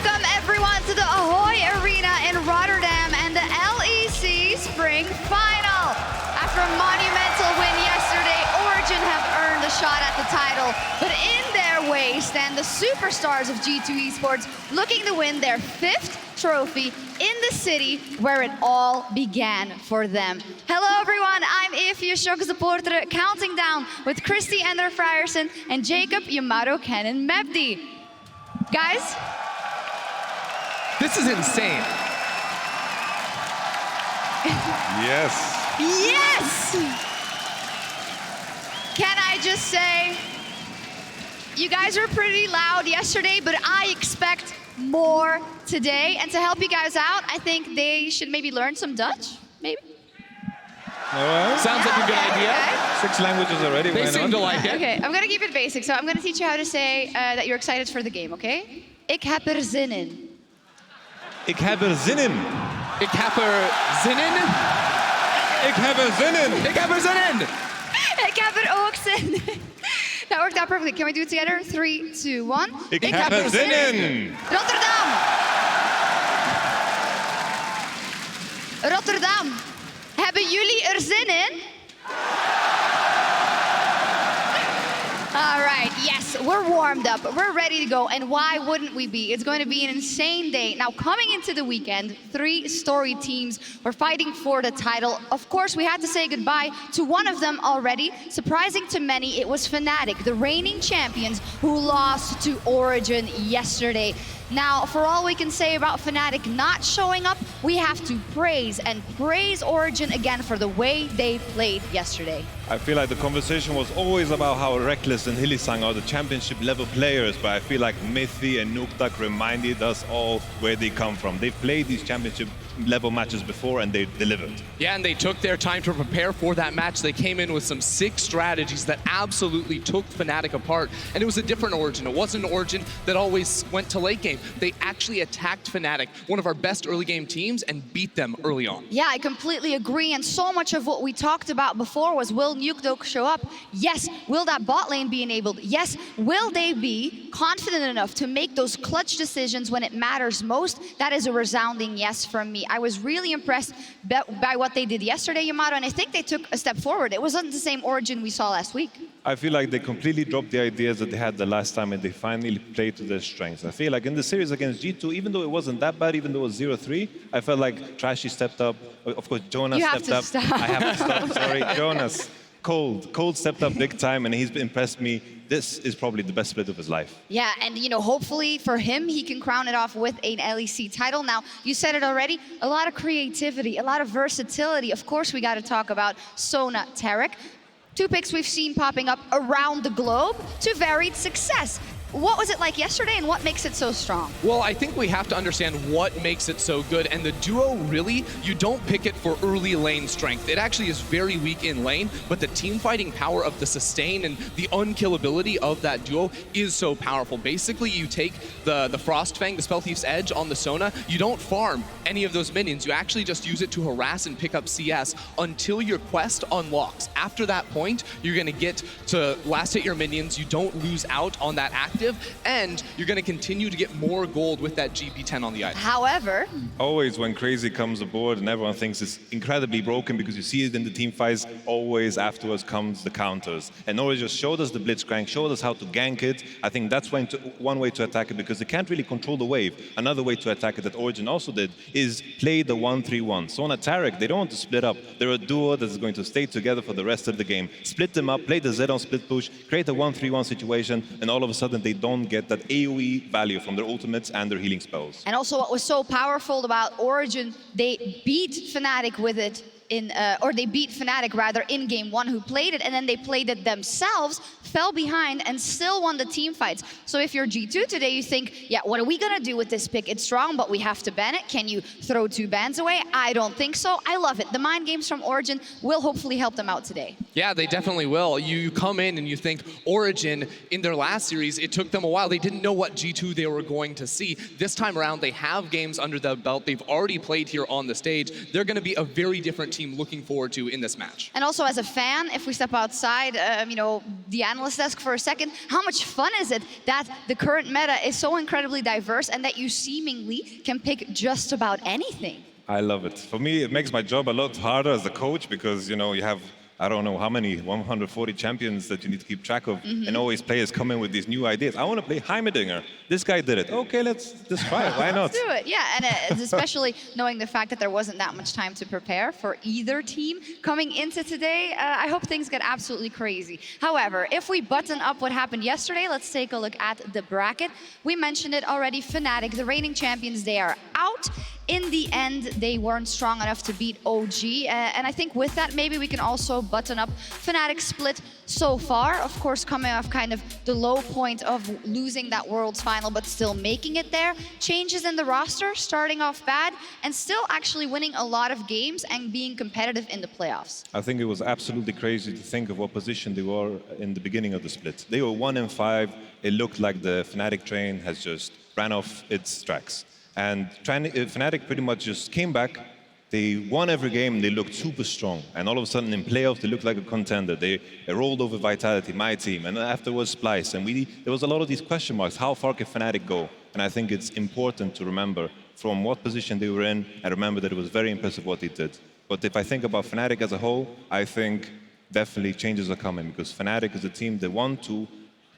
Welcome everyone to the Ahoy Arena in Rotterdam and the LEC Spring Final. After a monumental win yesterday, Origen have earned a shot at the title. But in their way stand the superstars of G2 Esports looking to win their 5th trophy in the city where it all began for them. Hello everyone, I'm Deficio supporter counting down with Christy Ender Frierson and Jacob Yamato Cannon Mebdi. Guys, this is insane. Yes. Yes! Can I just say, you guys were pretty loud yesterday, but I expect more today. And to help you guys out, I think they should maybe learn some Dutch, maybe? Sounds like a good idea. Okay. 6 languages already. They seem to like it. Okay, I'm gonna keep it basic. So I'm gonna teach you how to say that you're excited for the game, okay? Ik heb er zin in. Ik heb er zin in. Ik heb er zin in. Ik heb er zin in. Ik heb er zin in. Ik heb er ook zin in. That worked out perfectly. Can we do it together? 3, 2, 1. Ik heb er zin in. Rotterdam. Rotterdam. Hebben jullie er zin in? All right, yes, we're warmed up, we're ready to go, and why wouldn't we be? It's going to be an insane day. Now, coming into the weekend, 3 storied teams were fighting for the title. Of course, we had to say goodbye to one of them already. Surprising to many, it was Fnatic, the reigning champions, who lost to Origen yesterday. Now, for all we can say about Fnatic not showing up, we have to praise Origen again for the way they played yesterday. I feel like the conversation was always about how Reckless and Hylissang are the championship level players, but I feel like Mythi and Nuktak reminded us all where they come from. They've played these championship level matches before and they delivered. Yeah, and they took their time to prepare for that match. They came in with some sick strategies that absolutely took Fnatic apart. And it was a different Origen. It wasn't an Origen that always went to late game. They actually attacked Fnatic, one of our best early game teams, and beat them early on. Yeah, I completely agree. And so much of what we talked about before was, will Nukdok show up? Yes. Will that bot lane be enabled? Yes. Will they be confident enough to make those clutch decisions when it matters most? That is a resounding yes from me. I was really impressed by what they did yesterday, Yamato, and I think they took a step forward. It wasn't the same Origen we saw last week. I feel like they completely dropped the ideas that they had the last time and they finally played to their strengths. I feel like in the series against G2, even though it wasn't that bad, even though it was 0-3, I felt like Trashy stepped up. Of course, Jonas stepped up. Stop. I have to stop, sorry. Jonas, Cold stepped up big time and he's impressed me. This is probably the best split of his life. Yeah, and you know, hopefully for him, he can crown it off with an LEC title. Now, you said it already, a lot of creativity, a lot of versatility. Of course, we got to talk about Sona Tarek. 2 picks we've seen popping up around the globe to varied success. What was it like yesterday and what makes it so strong? Well, I think we have to understand what makes it so good. And the duo, really, you don't pick it for early lane strength. It actually is very weak in lane, but the team fighting power of the sustain and the unkillability of that duo is so powerful. Basically, you take the Frostfang, the Spellthief's Edge on the Sona, you don't farm any of those minions. You actually just use it to harass and pick up CS until your quest unlocks. After that point, you're gonna get to last hit your minions. You don't lose out on that active, and you're going to continue to get more gold with that GP10 on the item. However, always when Crazy comes aboard and everyone thinks it's incredibly broken because you see it in the team fights, always afterwards comes the counters. And Origen just showed us the Blitzcrank, showed us how to gank it. I think that's one way to attack it because they can't really control the wave. Another way to attack it that Origen also did is play the 1-3-1. Sona Tarek, they don't want to split up. They're a duo that's going to stay together for the rest of the game. Split them up, play the Z on split push, create a 1-3-1 situation, and all of a sudden they don't get that AoE value from their ultimates and their healing spells. and also what was so powerful about Origen, they beat Fnatic with it or they beat Fnatic rather in game 1 who played it, and then they played it themselves, fell behind and still won the team fights. So if you're G2 today, you think, yeah, what are we gonna do with this pick? It's strong, but we have to ban it. Can you throw 2 bans away? I don't think so. I love it. The mind games from Origen will hopefully help them out today. Yeah, they definitely will. You come in and you think Origen, in their last series, it took them a while. They didn't know what G2 they were going to see. This time around, they have games under the belt. They've already played here on the stage. They're gonna be a very different team team looking forward to in this match. And also as a fan, if we step outside, the analyst desk for a second, how much fun is it that the current meta is so incredibly diverse and that you seemingly can pick just about anything? I love it. For me, it makes my job a lot harder as a coach because, you have, I don't know how many, 140 champions that you need to keep track of, and always players come in with these new ideas. I want to play Heimerdinger. This guy did it. Okay, let's try it. Why not? Let's do it, yeah. And it's especially knowing the fact that there wasn't that much time to prepare for either team coming into today. I hope things get absolutely crazy. However, if we button up what happened yesterday, let's take a look at the bracket. We mentioned it already, Fnatic, the reigning champions, they are out. In the end, they weren't strong enough to beat OG. And I think with that, maybe we can also button up Fnatic's split so far. Of course, coming off kind of the low point of losing that Worlds final, but still making it there. Changes in the roster, starting off bad, and still actually winning a lot of games and being competitive in the playoffs. I think it was absolutely crazy to think of what position they were in the beginning of the split. They were 1-5. It looked like the Fnatic train has just ran off its tracks. And Fnatic pretty much just came back. They won every game, and they looked super strong. And all of a sudden, in playoffs, they looked like a contender. They rolled over Vitality, my team, and afterwards Splice. And there was a lot of these question marks. How far can Fnatic go? And I think it's important to remember from what position they were in, and remember that it was very impressive what they did. But if I think about Fnatic as a whole, I think definitely changes are coming, because Fnatic is a team that want to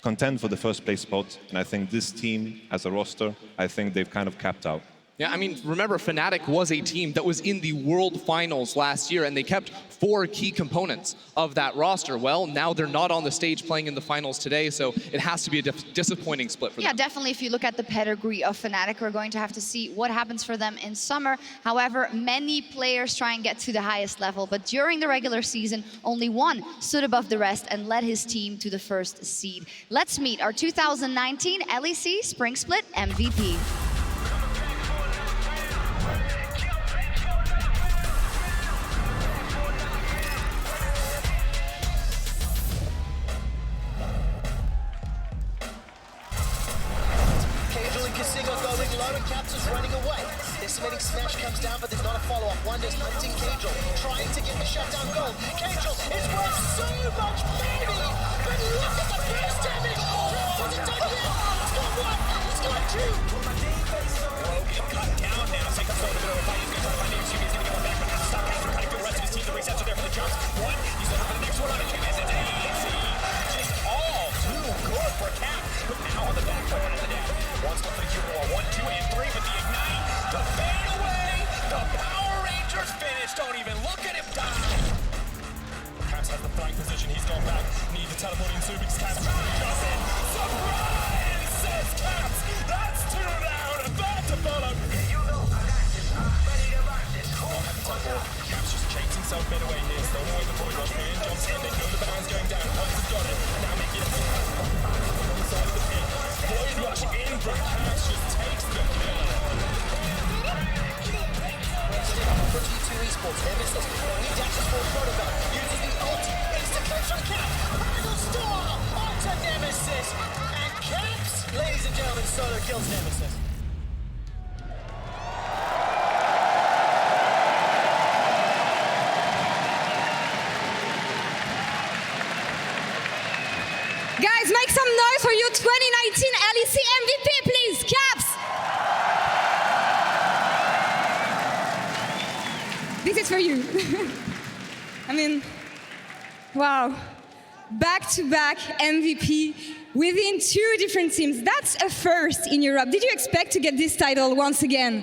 contend for the first place spot, and I think this team, as a roster, I think they've kind of capped out. Yeah, I mean, remember, Fnatic was a team that was in the World Finals last year, and they kept 4 key components of that roster. Well, now they're not on the stage playing in the finals today, so it has to be a disappointing split for them. Yeah, definitely. If you look at the pedigree of Fnatic, we're going to have to see what happens for them in summer. However, many players try and get to the highest level, but during the regular season, only one stood above the rest and led his team to the first seed. Let's meet our 2019 LEC Spring Split MVP. Smash comes down, but there's not a follow-up. Wonders hunting Cajal, trying to get the shutdown goal. Cajal is worth so much money, but look at the burst damage. What's it done here? It's got one, it's got two. Broken, cut down now. Second throw, a bit of a fight. He's going to try to find the XG. He's going to get one back, but that's stuck. He's trying to get the rest of his team. The resets are there for the jumps. One, he's looking for the next one on a two. It's easy. Just all too good for Cap. But now on the back foot of the net. One stop for the Q4. 1, 2, and 3 with the ignite. The fade away. The Power Rangers finish. Don't even look at him die. Caps has the flank position. He's gone back. Need to teleport in soon because Caps does it. Surprise, says Caps. That's 2 down. A third to follow. You know I got this. I'm ready to rock this. Don't have to teleport. Caps just chasing himself mid away here. Still away the boy rush. Man jumps in. They know the band's going down. Once it's got it. Now make it on the side of the pit. Void rush in from Caps just takes the kill. For G2 esports, Nemesis, he dashes for Rotterdam, uses the ulti, instant clutch on Cap, Final Star onto Nemesis, and Caps, ladies and gentlemen, solo kills Nemesis. Guys, make some noise for your 2019 LEC MVP, please, Caps! This is for you. I mean, wow. Back-to-back MVP within 2 different teams. That's a first in Europe. Did you expect to get this title once again?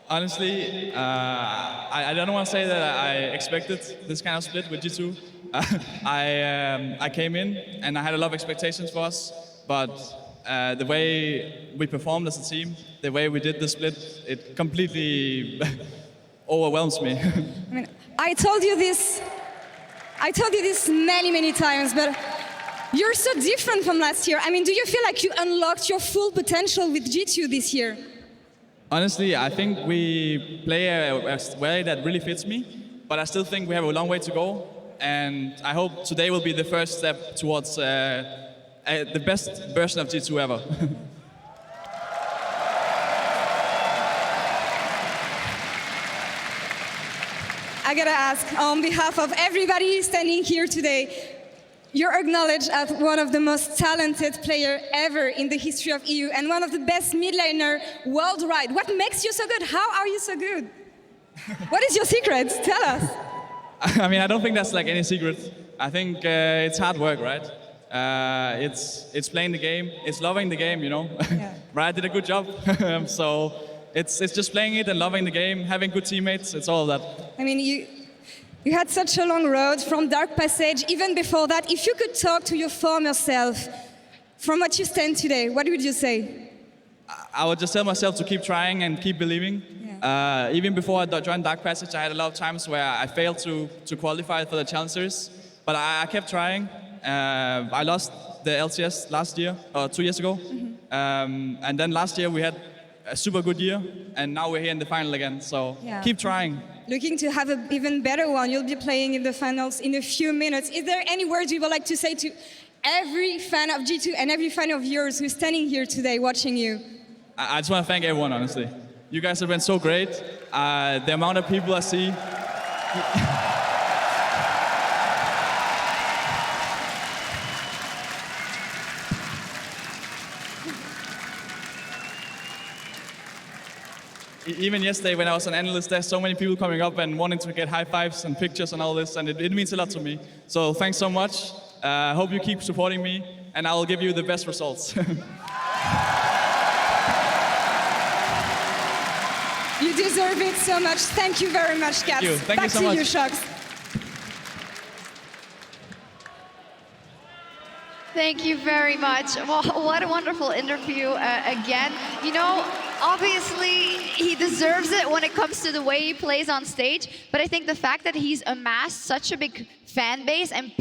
Honestly, I don't want to say that I expected this kind of split with G2. I came in and I had a lot of expectations for us, but the way we performed as a team, the way we did the split, it completely overwhelms me. I mean, I told you this many times, but you're so different from last year. I mean, do you feel like you unlocked your full potential with G2 this year? Honestly, I think we play a way that really fits me, but I still think we have a long way to go, and I hope today will be the first step towards the best version of G2 ever. gotta ask, on behalf of everybody standing here today, you're acknowledged as one of the most talented players ever in the history of EU and one of the best mid laner worldwide. What makes you so good? How are you so good? What is your secret? Tell us. I mean, I don't think that's like any secret. I think it's hard work, right? It's playing the game, it's loving the game, you know. Yeah. Brad did a good job. So it's just playing it and loving the game, having good teammates. It's all of that. I mean, you had such a long road from Dark Passage, even before that. If you could talk to your former self from what you stand today, what would you say? I would just tell myself to keep trying and keep believing. Yeah. Even before I joined Dark Passage, I had a lot of times where I failed to qualify for the Challengers, but I kept trying. I lost the LCS last year, or 2 years ago. Mm-hmm. And then last year we had a super good year, and now we're here in the final again, so keep trying. Looking to have an even better one. You'll be playing in the finals in a few minutes. Is there any words you would like to say to every fan of G2 and every fan of yours who's standing here today watching you? I just want to thank everyone, honestly. You guys have been so great. The amount of people I see. Even yesterday when I was an analyst, there's so many people coming up and wanting to get high fives and pictures and all this, and it means a lot to me. So thanks so much. I hope you keep supporting me, and I will give you the best results. You deserve it so much. Thank you very much, Kat. Thank you so much. Back to you, Shox. Thank you very much. Well, what a wonderful interview again. You know, obviously he deserves it when it comes to the way he plays on stage, but I think the fact that he's amassed such a big fan base and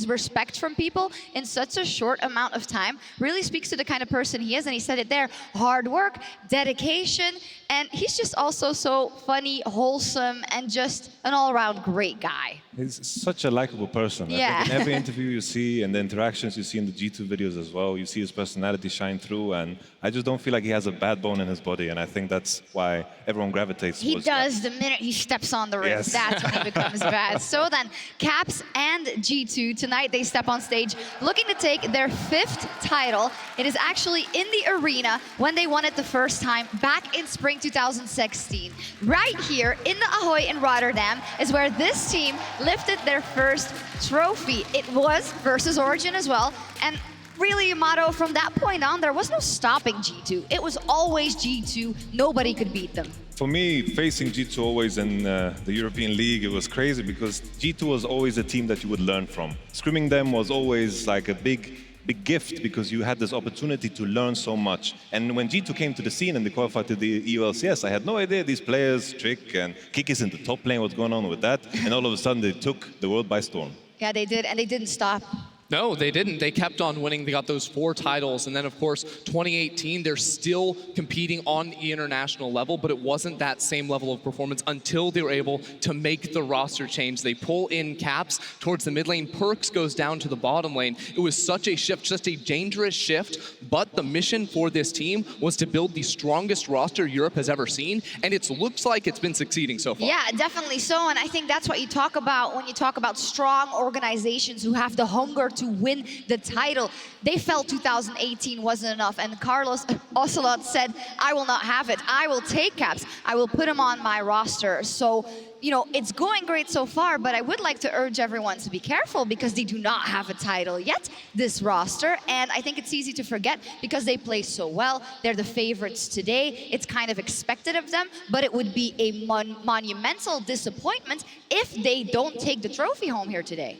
respect from people in such a short amount of time really speaks to the kind of person he is, and he said it there, hard work, dedication, and he's just also so funny, wholesome, and just an all-around great guy. He's such a likable person. Yeah. I think in every interview you see and the interactions you see in the G2 videos as well, you see his personality shine through, and I just don't feel like he has a bad bone in his body, and I think that's why everyone gravitates He towards does the minute he steps on the ring. Yes. That's when he becomes bad. So then, Caps and G2, tonight they step on stage looking to take their 5th title. It is actually in the arena when they won it the first time back in spring 2016. Right here in the Ahoy in Rotterdam is where this team lifted their first trophy. It was versus Origen as well. And really, Mato, from that point on, there was no stopping G2. It was always G2. Nobody could beat them. For me, facing G2 always in the European League, it was crazy because G2 was always a team that you would learn from. Scrimming them was always like a big gift because you had this opportunity to learn so much. And when G2 came to the scene and they qualified to the EULCS, I had no idea these players, Trick and Kiki's in the top lane, what's going on with that. And all of a sudden they took the world by storm. Yeah, they did, and they didn't stop. No, they didn't. They kept on winning. They got those 4 titles. And then, of course, 2018, they're still competing on the international level, but it wasn't that same level of performance until they were able to make the roster change. They pull in Caps towards the mid lane. Perks goes down to the bottom lane. It was such a shift, just a dangerous shift. But the mission for this team was to build the strongest roster Europe has ever seen. And it looks like it's been succeeding so far. Yeah, definitely so. And I think that's what you talk about when you talk about strong organizations who have the hunger to win the title. They felt 2018 wasn't enough, and Carlos Ocelot said, I will not have it. I will take Caps. I will put him on my roster. So, you know, it's going great so far, but I would like to urge everyone to be careful because they do not have a title yet, this roster, and I think it's easy to forget because they play so well. They're the favorites today. It's kind of expected of them, but it would be a monumental disappointment if they don't take the trophy home here today.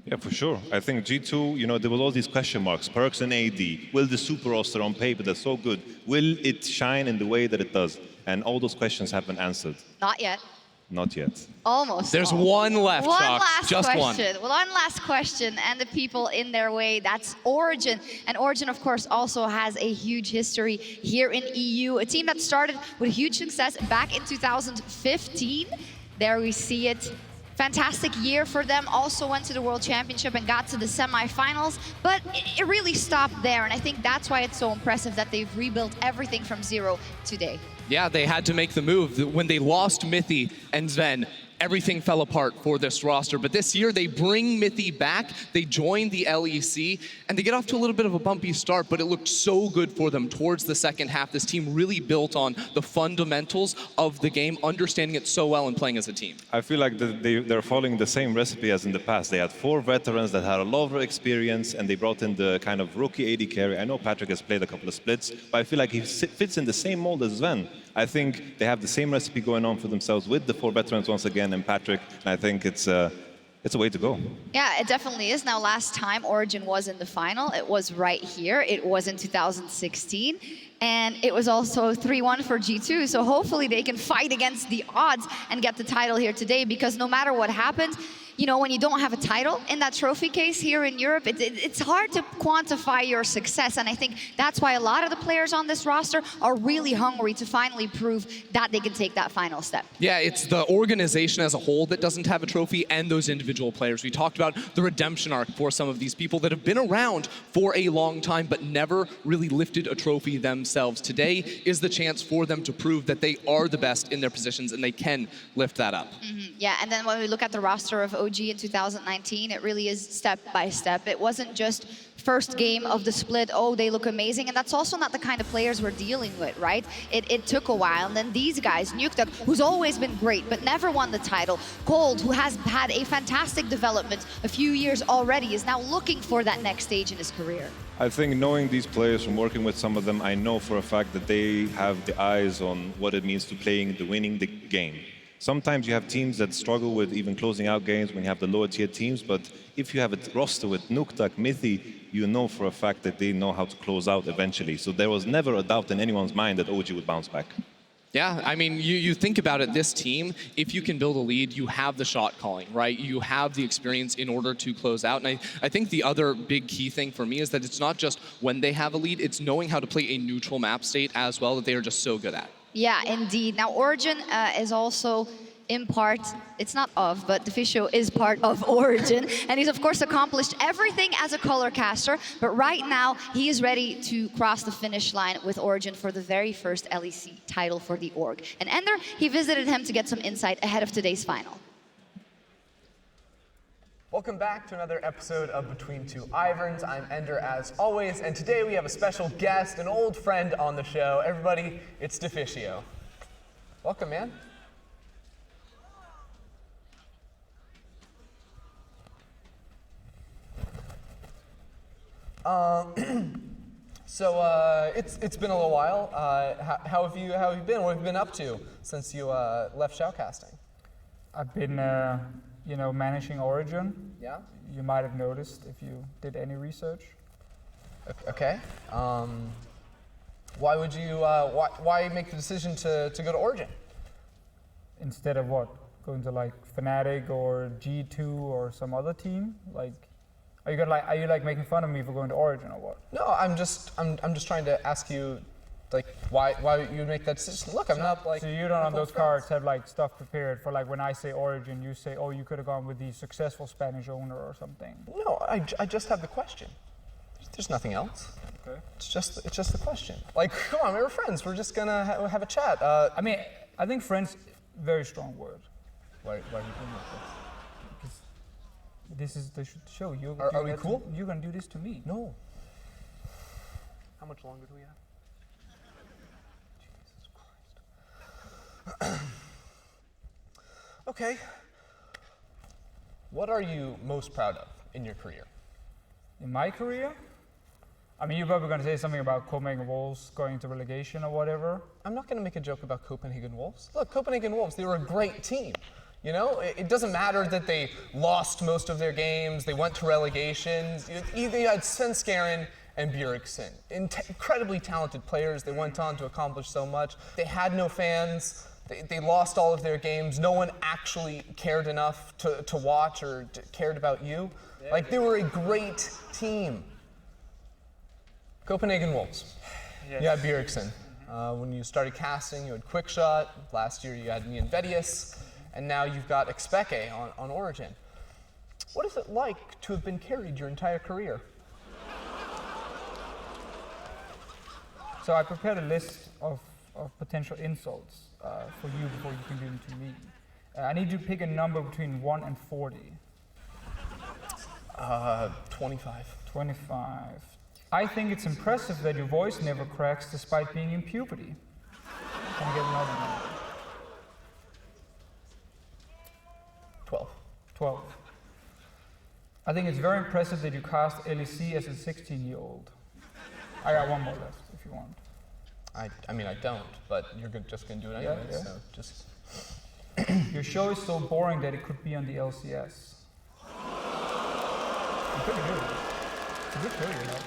Yeah, for sure. I think G2, you know, there were all these question marks. Perks and AD. Will the super roster on paper that's so good, will it shine in the way that it does? And all those questions have been answered. Not yet. Not yet. Almost. There's one left, One Shox. last Just question. one. One last question, and the people in their way, that's Origen. And Origen, of course, also has a huge history here in EU. A team that started with huge success back in 2015. There we see it. Fantastic year for them, also went to the World Championship and got to the semifinals, but it really stopped there, and I think that's why it's so impressive that they've rebuilt everything from zero today. Yeah, they had to make the move. When they lost Mithy and Sven, everything fell apart for this roster. But this year, they bring Mithy back, they join the LEC, and they get off to a little bit of a bumpy start, but it looked so good for them towards the second half. This team really built on the fundamentals of the game, understanding it so well and playing as a team. I feel like they're following the same recipe as in the past. They had 4 veterans that had a lot of experience, and they brought in the kind of rookie AD carry. I know Patrick has played a couple of splits, but I feel like he fits in the same mold as Sven. I think they have the same recipe going on for themselves with the 4 veterans once again and Patrick, and I think it's a way to go. Yeah, it definitely is. Now, last time Origen was in the final, it was right here. It was in 2016. And it was also 3-1 for G2. So hopefully they can fight against the odds and get the title here today, because no matter what happens, you know, when you don't have a title in that trophy case here in Europe, it's hard to quantify your success. And I think that's why a lot of the players on this roster are really hungry to finally prove that they can take that final step. Yeah, it's the organization as a whole that doesn't have a trophy and those individual players. We talked about the redemption arc for some of these people that have been around for a long time but never really lifted a trophy themselves. Today is the chance for them to prove that they are the best in their positions and they can lift that up. Yeah, and then when we look at the roster of OG in 2019, it really is step by step. It wasn't just first game of the split, oh, they look amazing, and that's also not the kind of players we're dealing with, right? It took a while, and then these guys, Nukeduck, who's always been great but never won the title, Cold, who has had a fantastic development a few years already, is now looking for that next stage in his career. I think knowing these players, from working with some of them, I know for a fact that they have the eyes on what it means to winning the game. Sometimes you have teams that struggle with even closing out games when you have the lower tier teams, but if you have a roster with Nukeduck, Mithy, you know for a fact that they know how to close out eventually. So there was never a doubt in anyone's mind that OG would bounce back. Yeah, I mean, you think about it, this team, if you can build a lead, you have the shot calling, right? You have the experience in order to close out. And I think the other big key thing for me is that it's not just when they have a lead, it's knowing how to play a neutral map state as well that they are just so good at. Yeah, indeed. Now, Origen is also in part, it's not of, but Deficio is part of Origen. And he's, of course, accomplished everything as a color caster. But right now, he is ready to cross the finish line with Origen for the very first LEC title for the org. And Ender, he visited him to get some insight ahead of today's final. Welcome back to another episode of Between Two Iverns. I'm Ender as always, and today we have a special guest, an old friend on the show. Everybody, it's Deficio. Welcome, man. So it's been a little while. How have you been? What have you been up to since you left shoutcasting? I've been you know, managing Origen. Yeah. You might have noticed if you did any research. Okay. Why would you? Why make the decision to go to Origen? Instead of what? Going to like Fnatic or G2 or some other team? Like, are you making fun of me for going to Origen or what? No, I'm just trying to ask you, like, why you make that decision. Look, I'm not like. So you don't on those cards have like stuff prepared for like when I say Origen, you say, oh, you could have gone with the successful Spanish owner or something. No, I just have the question. There's nothing else. Okay. It's just the question. Like, come on, we're friends. We're just gonna have a chat. I mean, I think friends, very strong word. Why are you doing this? Because this is the show. Are we cool? You're gonna do this to me. No. How much longer do we have? Jesus Christ. Okay. What are you most proud of in your career? In my career? I mean, you're probably going to say something about Copenhagen Wolves going to relegation or whatever. I'm not going to make a joke about Copenhagen Wolves. Look, Copenhagen Wolves, they were a great team. You know, it doesn't matter that they lost most of their games, they went to relegations. You had Svenskeren and Bjergsen, incredibly talented players. They went on to accomplish so much. They had no fans. They lost all of their games. No one actually cared enough to watch or cared about you. Like, they were a great team. Copenhagen Wolves. Yes. You had Bjergsen. When you started casting, you had QuickShot. Last year, you had me and VODS. And now you've got Expeke on Origen. What is it like to have been carried your entire career? So I prepared a list of potential insults for you before you can do them to me. I need you to pick a number between 1 and 40. 25. 25. I think it's impressive that your voice never cracks despite being in puberty. Can I get another number? 12. 12. I think it's very impressive that you cast LEC as a 16-year-old. I got one more left, if you want. I mean, I don't, but you're just going to do it anyway, Yeah. so just... Your show is so boring that it could be on the LCS. Pretty good. It's a good show, you know.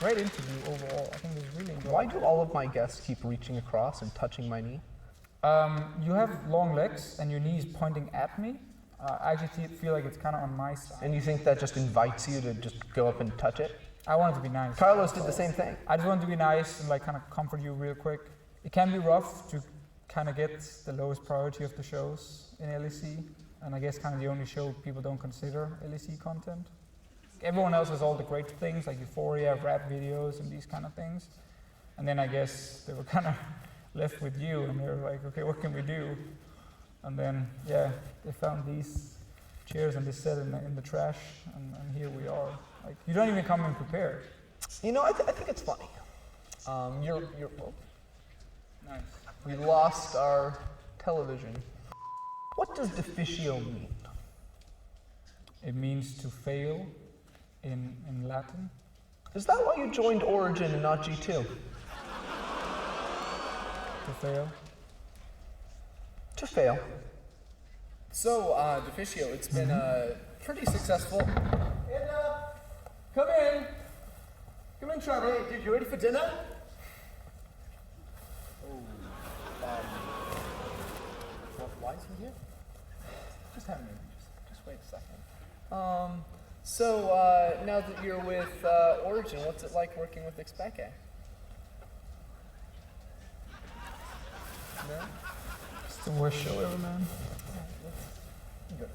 Great interview overall. I think it's really enjoyable. Why do all of my guests keep reaching across and touching my knee? You have long legs and your knee is pointing at me. I actually feel like it's kind of on my side. And you think that just invites you to just go up and touch it? I want it to be nice. Carlos did the same thing. I just want it to be nice and like kind of comfort you real quick. It can be rough to kind of get the lowest priority of the shows in LEC, and I guess kind of the only show people don't consider LEC content. Everyone else has all the great things like Euphoria, rap videos, and these kind of things. And then I guess they were kind of left with you, and they were like, okay, what can we do? And then, yeah, they found these chairs and this set in the trash, and here we are. Like, you don't even come in prepared. You know, I think it's funny. Well, Nice. we lost our television. What does Deficio mean? It means to fail in Latin. Is that why you joined Origen and not G2? To fail. To fail. So, Deficio, it's been pretty successful. And, come in. Come in, Trevor. Hey, dude, you ready for dinner? Oh, why is he here? Just have a minute. Just wait a second. So, now that you're with Origen, what's it like working with XPK? No? It's the worst show ever, man. Good.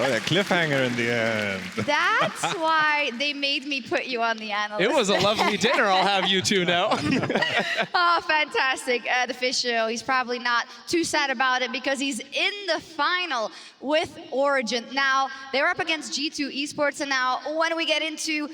Oh, yeah, cliffhanger in the end. That's why they made me put you on the analyst. It was a lovely dinner, I'll have you two know. Oh, fantastic. Deficio, he's probably not too sad about it because he's in the final with Origen. Now, they're up against G2 Esports, and now when we get into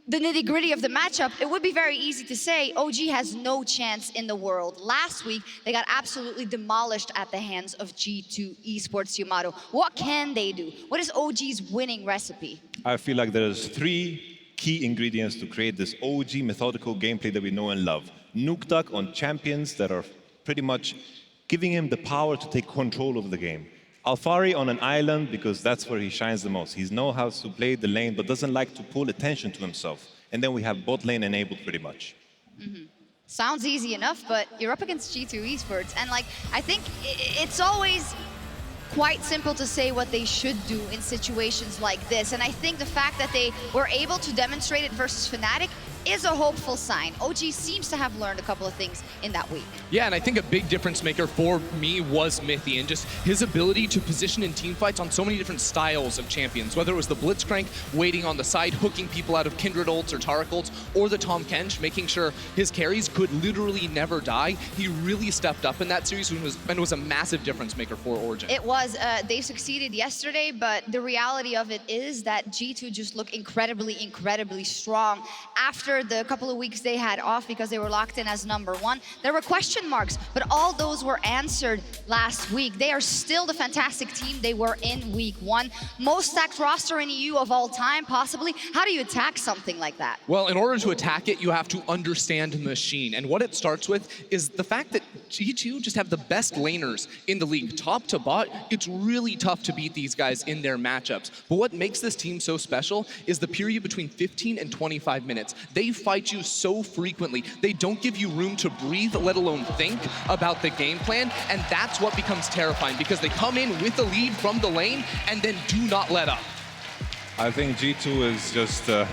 the nitty-gritty of the matchup, it would be very easy to say OG has no chance in the world. Last week, they got absolutely demolished at the hands of G2 Esports Yamato. What can they do? What is OG's winning recipe? I feel like there's 3 key ingredients to create this OG methodical gameplay that we know and love. Nuke Duck on champions that are pretty much giving him the power to take control of the game. Alfari on an island because that's where he shines the most. He knows how to play the lane but doesn't like to pull attention to himself. And then we have bot lane enabled pretty much. Sounds easy enough, but you're up against G2 Esports, and like, I think it's always quite simple to say what they should do in situations like this, and I think the fact that they were able to demonstrate it versus Fnatic is a hopeful sign. OG seems to have learned a couple of things in that week. Yeah, and I think a big difference maker for me was Mythy and just his ability to position in team fights on so many different styles of champions, whether it was the Blitzcrank waiting on the side, hooking people out of Kindred ults or Taric ults, or the Tahm Kench, making sure his carries could literally never die. He really stepped up in that series and was a massive difference maker for Origen. It was, they succeeded yesterday, but the reality of it is that G2 just looked incredibly, incredibly strong. After the couple of weeks they had off because they were locked in as #1, there were question marks, but all those were answered last week. They are still the fantastic team they were in week 1. Most stacked roster in EU of all time, possibly. How do you attack something like that? Well, in order to attack it, you have to understand the machine. And what it starts with is the fact that G2 just have the best laners in the league. Top to bot, it's really tough to beat these guys in their matchups. But what makes this team so special is the period between 15 and 25 minutes. They fight you so frequently. They don't give you room to breathe, let alone think about the game plan. And that's what becomes terrifying because they come in with the lead from the lane and then do not let up. I think G2 is just the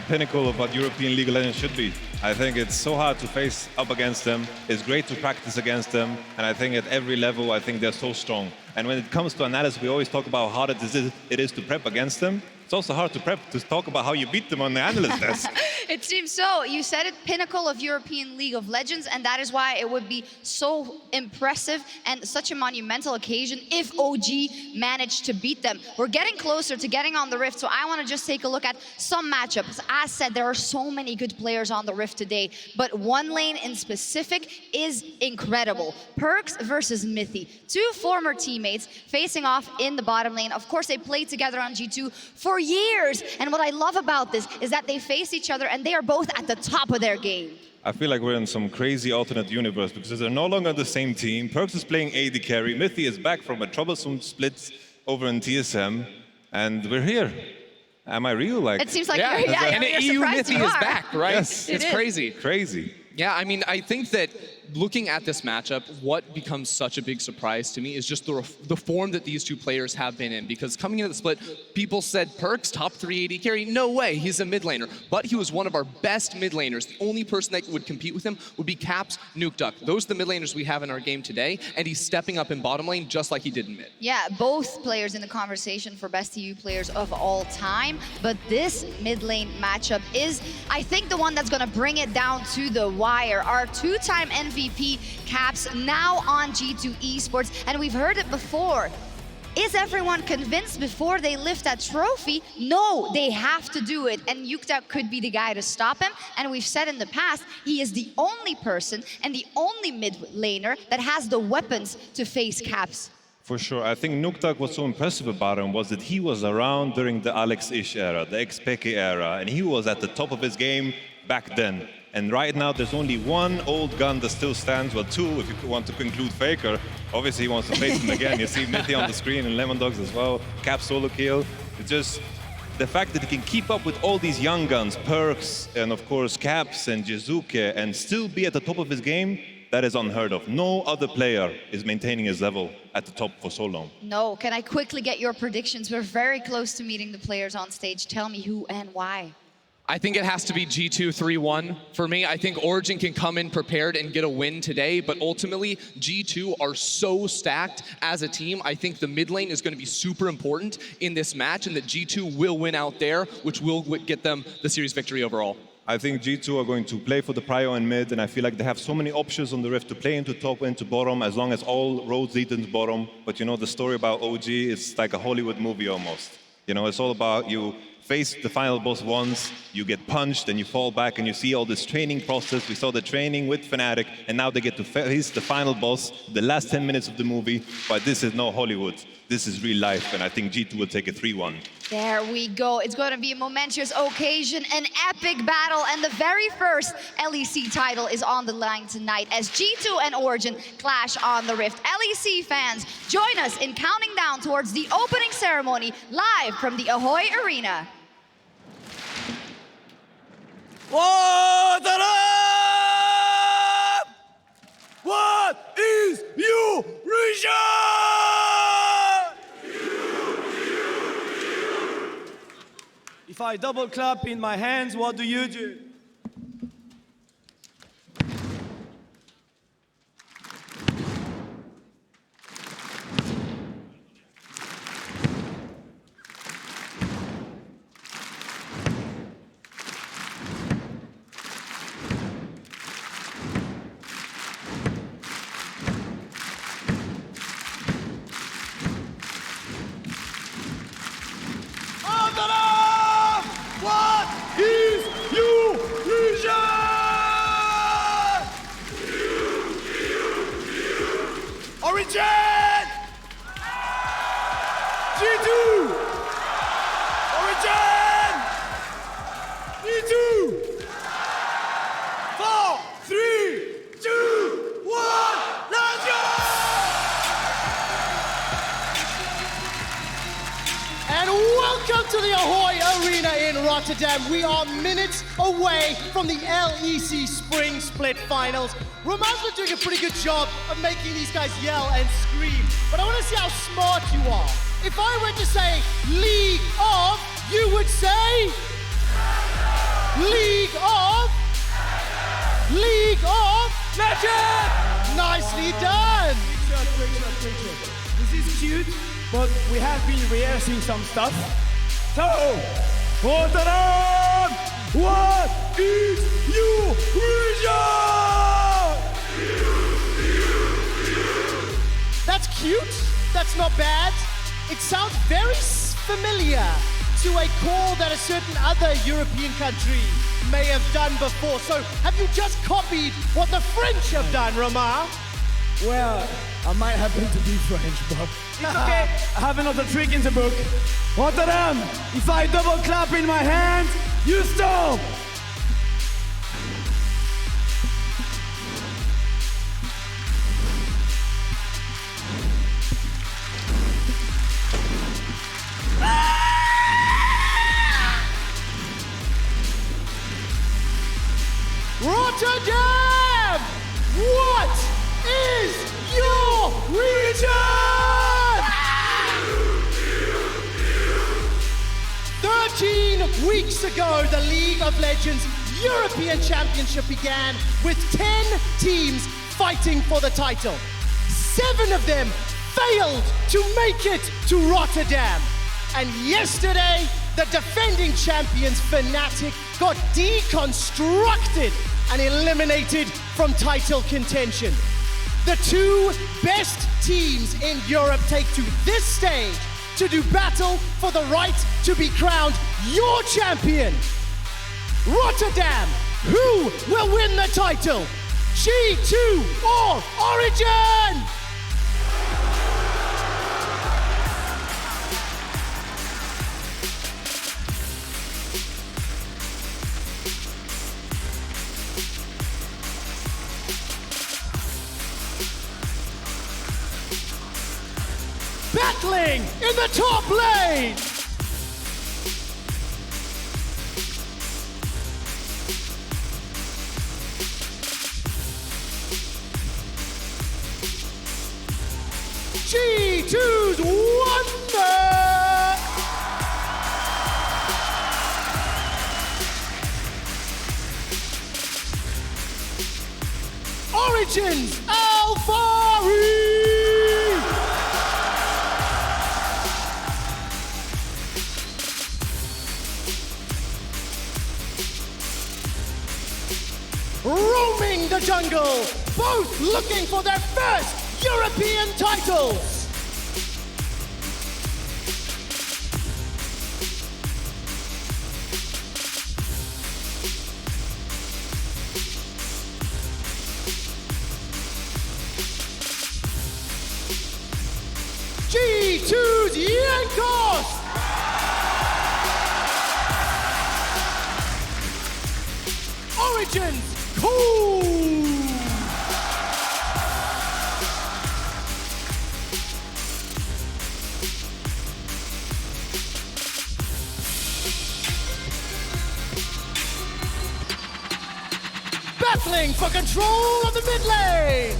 pinnacle of what European League of Legends should be. I think it's so hard to face up against them. It's great to practice against them. And I think at every level, I think they're so strong. And when it comes to analysis, we always talk about how hard it is to prep against them. It's also hard to talk about how you beat them on the analyst desk. It seems so. You said it, pinnacle of European League of Legends, and that is why it would be so impressive and such a monumental occasion if OG managed to beat them. We're getting closer to getting on the Rift, so I want to just take a look at some matchups. As said, there are so many good players on the Rift today, but one lane in specific is incredible. Perks versus Mythy. Two former teammates facing off in the bottom lane. Of course, they played together on G2 for years, and what I love about this is that they face each other and they are both at the top of their game. I feel like we're in some crazy alternate universe because they're no longer on the same team. Perks is playing AD carry. Mythy is back from a troublesome split over in TSM, and we're here. Am I real? Like, It seems like Yeah, you're, and you're EU surprised Mythy you is are. back, right? Yes. It's It is. crazy. crazy. Yeah, I mean, I think that looking at this matchup, what becomes such a big surprise to me is just the form that these two players have been in. Because coming into the split, people said Perks, top 3 AD carry, no way, he's a mid laner. But he was one of our best mid laners. The only person that would compete with him would be Caps, Nuke Duck. Those are the mid laners we have in our game today, and he's stepping up in bottom lane just like he did in mid. Yeah, both players in the conversation for best EU players of all time, but this mid lane matchup is, I think, the one that's gonna bring it down to the wire. Our two-time MVP Caps now on G2 esports, and we've heard it before. Is everyone convinced before they lift that trophy? No, they have to do it, and Yukta could be the guy to stop him. And we've said in the past, he is the only person and the only mid laner that has the weapons to face Caps. For sure. I think Nuktak, what's so impressive about him was that he was around during the Alex-ish era, the XPK era, and he was at the top of his game back then. And right now, there's only one old gun that still stands, well, two if you want to include Faker. Obviously, he wants to face him again. You see Mythy on the screen and Lemon Dogs as well. Cap solo kill. It's just the fact that he can keep up with all these young guns, Perks, and of course Caps and Jizuke, and still be at the top of his game, that is unheard of. No other player is maintaining his level at the top for so long. No, can I quickly get your predictions? We're very close to meeting the players on stage. Tell me who and why. I think it has to be G2 3-1 for me. I think Origen can come in prepared and get a win today, but ultimately G2 are so stacked as a team. I think the mid lane is going to be super important in this match, and that G2 will win out there, which will get them the series victory overall. I think G2 are going to play for the prio in mid, and I feel like they have so many options on the Rift to play into top, into bottom, as long as all roads lead into bottom. But you know, the story about OG is like a Hollywood movie almost. You know, it's all about you face the final boss once, you get punched, and you fall back, and you see all this training process. We saw the training with Fnatic, and now they get to face the final boss, the last 10 minutes of the movie. But this is no Hollywood. This is real life, and I think G2 will take a 3-1. There we go. It's going to be a momentous occasion, an epic battle, and the very first LEC title is on the line tonight as G2 and Origen clash on the Rift. LEC fans, join us in counting down towards the opening ceremony live from the Ahoy Arena. What up? What is Origen? If I double clap in my hands, what do you do? What is Origen? Origen! G2! Origen! G2! 4, 3, 2, 1, let's go! And welcome to the Ahoy Arena in Rotterdam. We are minutes away from the LEC Spring Split Finals. Roman's been doing a pretty good job of making these guys yell and scream, but I want to see how smart you are. If I were to say League of, you would say League of, League of Legend. Nicely done. Great shot. This is cute, but we have been rehearsing some stuff. So, Rotterdam, what is your region? That's cute. That's not bad. It sounds very familiar to a call that a certain other European country may have done before. So have you just copied what the French have done, Ramar? Well, I might happen to be French, but It's okay. I have another trick in the book. Rotterdam, if I double clap in my hand, you stop. Rotterdam! What is your region? 13 weeks ago, the League of Legends European Championship began with 10 teams fighting for the title. 7 of them failed to make it to Rotterdam. And yesterday, the defending champions Fnatic got deconstructed and eliminated from title contention. The 2 best teams in Europe take to this stage to do battle for the right to be crowned your champion. Rotterdam, who will win the title? G2 or Origen? Battling in the top lane. G2's Wonder. Origen's Alvari. Roaming the jungle, both looking for their first European titles. G2's Yankos. Origen's Cool. Battling for control of the mid lane.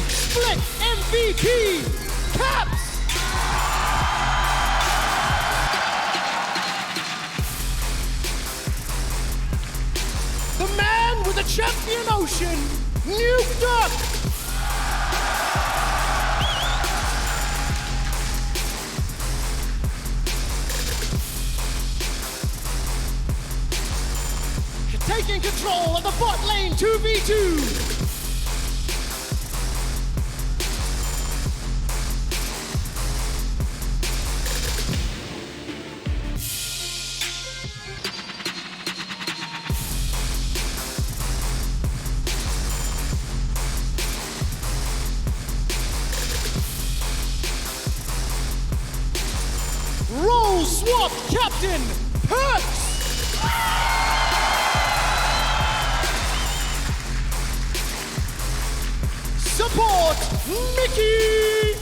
Split MVP, Caps! The man with the champion ocean, nuked up! Taking control of the bot lane 2v2. Role swap captain, Perks! Support, Mickey!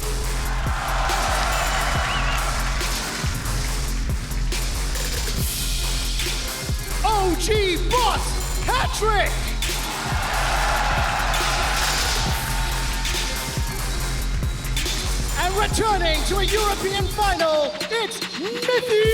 OG bot, Patrick! And returning to a European final, it's Deficio!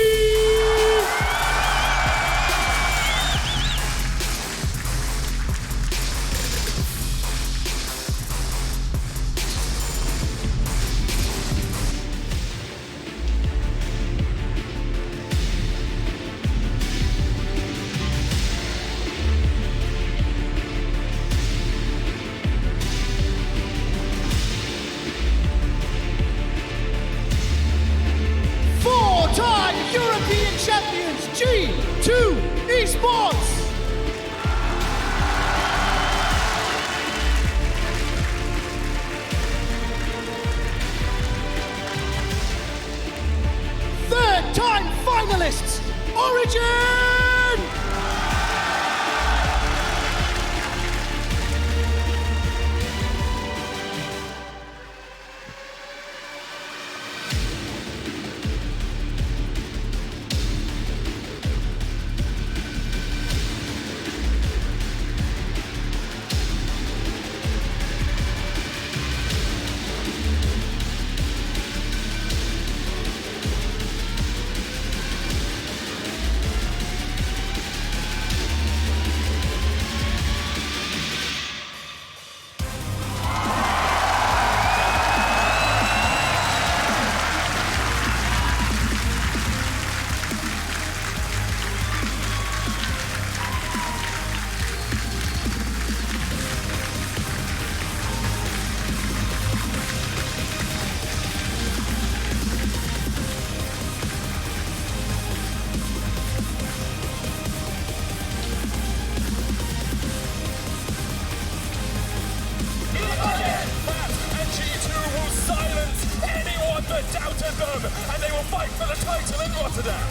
Four-time European champions, G2 esports! Third-time finalists, Origen! Doubted them, and they will fight for the title in Rotterdam.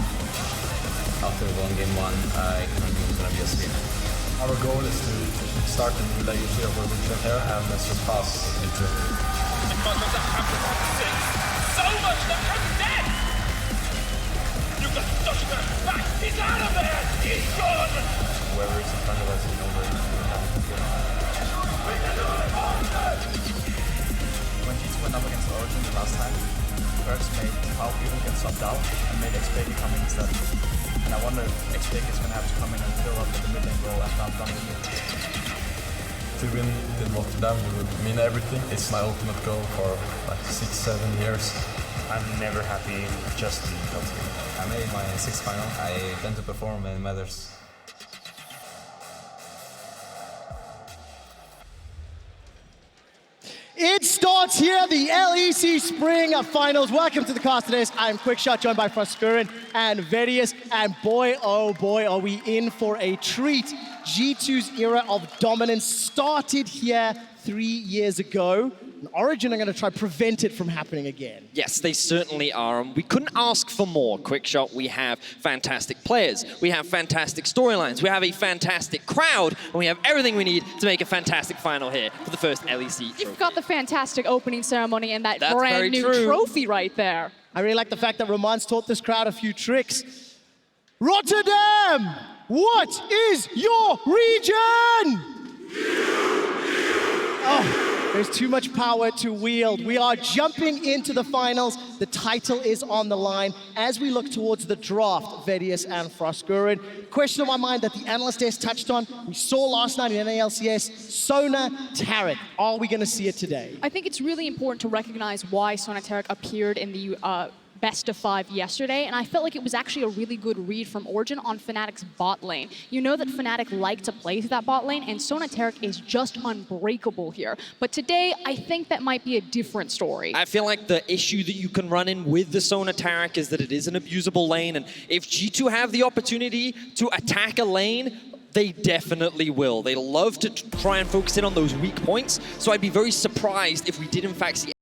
After one game one, I don't think it's going to be a sweep. Our goal is to start a new legacy of Origen here, and let's just pass G2. So much that comes next! You got Joshua back! He's out of there! He's gone! Whoever is in front of us is over. When G2 went up against Origen the last time, First made Power even get subbed out and made XP come in instead. And I wonder if XP is going to have to come in and fill up the mid lane role after I'm done with it. To win in Rotterdam would mean everything. It's my ultimate goal for like 6-7 years. I'm never happy just in top 3. I made my 6th final. I tend to perform when it matters. It starts here, the LEC Spring Finals. Welcome to the cast today. I'm QuickShot, joined by Froskurin and VODS. And boy, oh boy, are we in for a treat. G2's era of dominance started here 3 years ago. And Origen are going to try to prevent it from happening again. Yes, they certainly are. And we couldn't ask for more, QuickShot. We have fantastic players. We have fantastic storylines. We have a fantastic crowd. And we have everything we need to make a fantastic final here for the first LEC trophy. You've got the fantastic opening ceremony and that brand new trophy right there. I really like the fact that Roman's taught this crowd a few tricks. Rotterdam, what is your region? Oh. There's too much power to wield. We are jumping into the finals. The title is on the line as we look towards the draft, VODS and Froskurin. Question on my mind that the analyst desk touched on, we saw last night in NALCS, Sona Taric. Are we going to see it today? I think it's really important to recognize why Sona Taric appeared in the best of 5 yesterday, and I felt like it was actually a really good read from Origen on Fnatic's bot lane. You know that Fnatic like to play through that bot lane, and Sona Taric is just unbreakable here. But today, I think that might be a different story. I feel like the issue that you can run in with the Sona Taric is that it is an abusable lane, and if G2 have the opportunity to attack a lane, they definitely will. They love to try and focus in on those weak points, so I'd be very surprised if we did in fact see